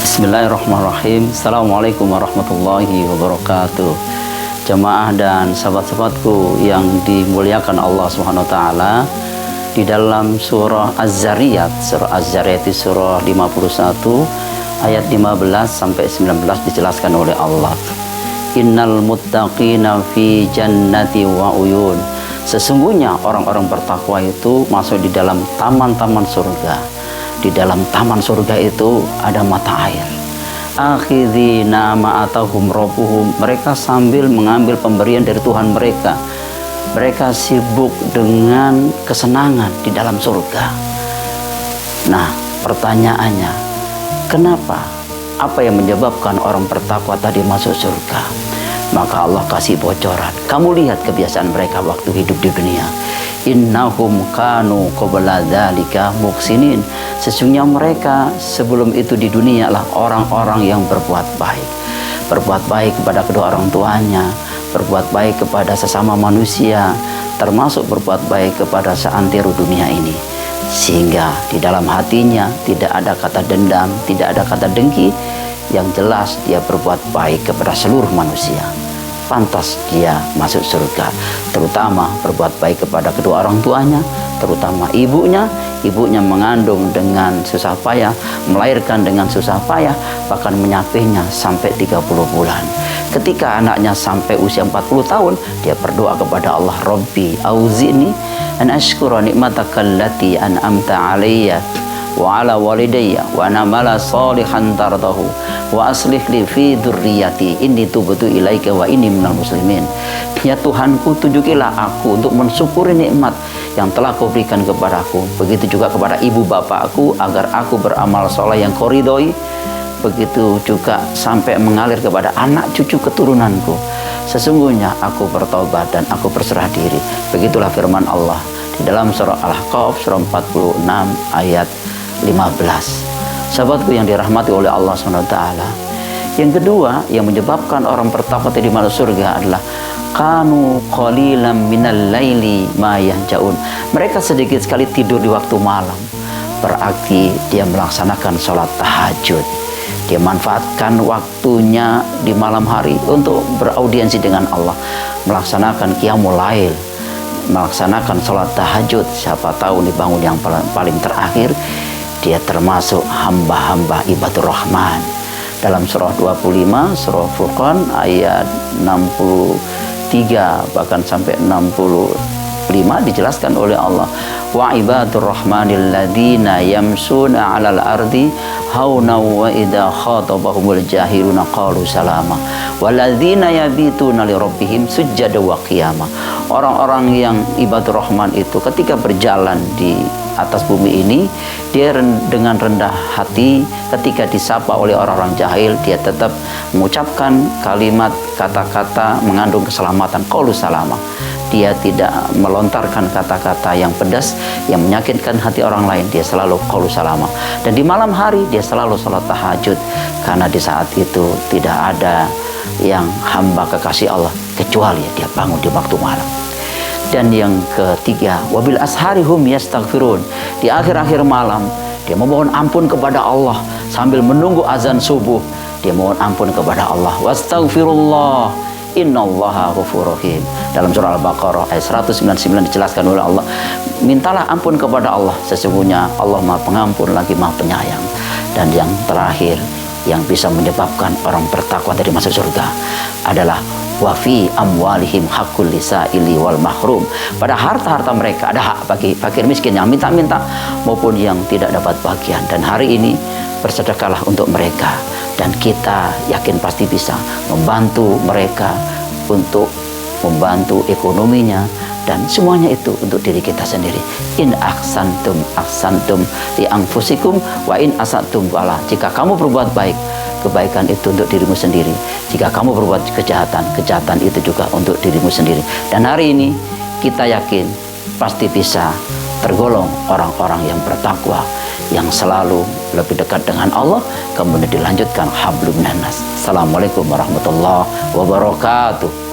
Bismillahirrahmanirrahim. Assalamualaikum warahmatullahi wabarakatuh. Jemaah dan sahabat-sahabatku yang dimuliakan Allah Subhanahu wa taala, di dalam surah Az-Zariyat, surah Az-Zariyat itu surah 51 ayat 15 sampai 19 dijelaskan oleh Allah. Innal muttaqina fi jannati wa uyun. Sesungguhnya orang-orang bertakwa itu masuk di dalam taman-taman surga. Di dalam taman surga itu ada mata air. Akhidhina ma'atahum rabbuhum. Mereka sambil mengambil pemberian dari Tuhan mereka. Mereka sibuk dengan kesenangan di dalam surga. Nah, pertanyaannya, kenapa? Apa yang menyebabkan orang bertakwa tadi masuk surga? Maka Allah kasih bocoran. Kamu lihat kebiasaan mereka waktu hidup di dunia. Innahum kanu qabla dzalika muhsinin. Sesungguhnya mereka sebelum itu di dunia adalah orang-orang yang berbuat baik. Berbuat baik kepada kedua orang tuanya, berbuat baik kepada sesama manusia, termasuk berbuat baik kepada seantero dunia ini. Sehingga di dalam hatinya tidak ada kata dendam, tidak ada kata dengki. Yang jelas dia berbuat baik kepada seluruh manusia. Pantas dia masuk surga, terutama berbuat baik kepada kedua orang tuanya, terutama ibunya. Ibunya mengandung dengan susah payah, melahirkan dengan susah payah, bahkan menyapihnya sampai 30 bulan. Ketika anaknya sampai usia 40 tahun, dia berdoa kepada Allah, Rabbi auzi'ni an ashkura ni'mataka allati an'amta alayya wa ala walidayya wa an'amala salihan tardahu wa aslih li fi dzurriyyati inni tubtu ilaika wa inni minal muslimin. Ya Tuhanku, tunjukilah aku untuk mensyukuri nikmat yang telah Kau berikan kepadaku. Begitu juga kepada ibu bapakku, agar aku beramal soleh yang Kau ridhoi. Begitu juga sampai mengalir kepada anak cucu keturunanku. Sesungguhnya aku bertobat dan aku berserah diri. Begitulah firman Allah di dalam surah Al-Ahqaf surah 46 ayat 15. Sahabatku yang dirahmati oleh Allah SWT. Yang kedua yang menyebabkan orang bertakwa di masuk surga adalah kanu qalilan minal laili ma yahjaun. Mereka sedikit sekali tidur di waktu malam. Berarti dia melaksanakan sholat tahajud. Dia manfaatkan waktunya di malam hari untuk beraudiensi dengan Allah, melaksanakan qiyamul lail, melaksanakan sholat tahajud. Siapa tahu dibangun yang paling terakhir, dia termasuk hamba-hamba ibadur rahman. Dalam surah 25, surah Furqan ayat 63 bahkan sampai 65 dijelaskan oleh Allah, wa ibadur rahmanil ladzina yamsuna 'alal ardi hauna wa idza khatabahumul jahiluna qalu salama walladzina yabituna li rabbihim sujada wa qiyama. Orang-orang yang ibadur rahman itu ketika berjalan di atas bumi ini, dia dengan rendah hati ketika disapa oleh orang-orang jahil, dia tetap mengucapkan kalimat kata-kata mengandung keselamatan, qaulu salama. Dia tidak melontarkan kata-kata yang pedas yang menyakitkan hati orang lain. Dia selalu qaulu salama. Dan di malam hari dia selalu salat tahajud, karena di saat itu tidak ada yang hamba kekasih Allah kecuali dia bangun di waktu malam. Dan yang ketiga, wabil asharihum yastaghfirun. Di akhir-akhir malam dia memohon ampun kepada Allah sambil menunggu azan subuh. Dia mohon ampun kepada Allah. Wastaghfirullah innallaha ghafurur rahim. Dalam surah Al-Baqarah ayat 199 dijelaskan oleh Allah, mintalah ampun kepada Allah, sesungguhnya Allah Maha Pengampun lagi Maha Penyayang. Dan yang terakhir yang bisa menyebabkan orang bertakwa dari masuk surga adalah wa fi amwalihim haqqul lisaili wal mahrum. Pada harta-harta mereka ada hak bagi fakir miskin yang minta-minta maupun yang tidak dapat bagian. Dan hari ini bersedekahlah untuk mereka, dan kita yakin pasti bisa membantu mereka untuk membantu ekonominya, dan semuanya itu untuk diri kita sendiri. In ahsantum ahsantum li anfusikum wa in asatum wala. Jika kamu berbuat baik, kebaikan itu untuk dirimu sendiri. Jika kamu berbuat kejahatan, kejahatan itu juga untuk dirimu sendiri. Dan hari ini kita yakin pasti bisa tergolong orang-orang yang bertakwa, yang selalu lebih dekat dengan Allah. Kemudian dilanjutkan hablum minan nas. Assalamualaikum warahmatullahi wabarakatuh.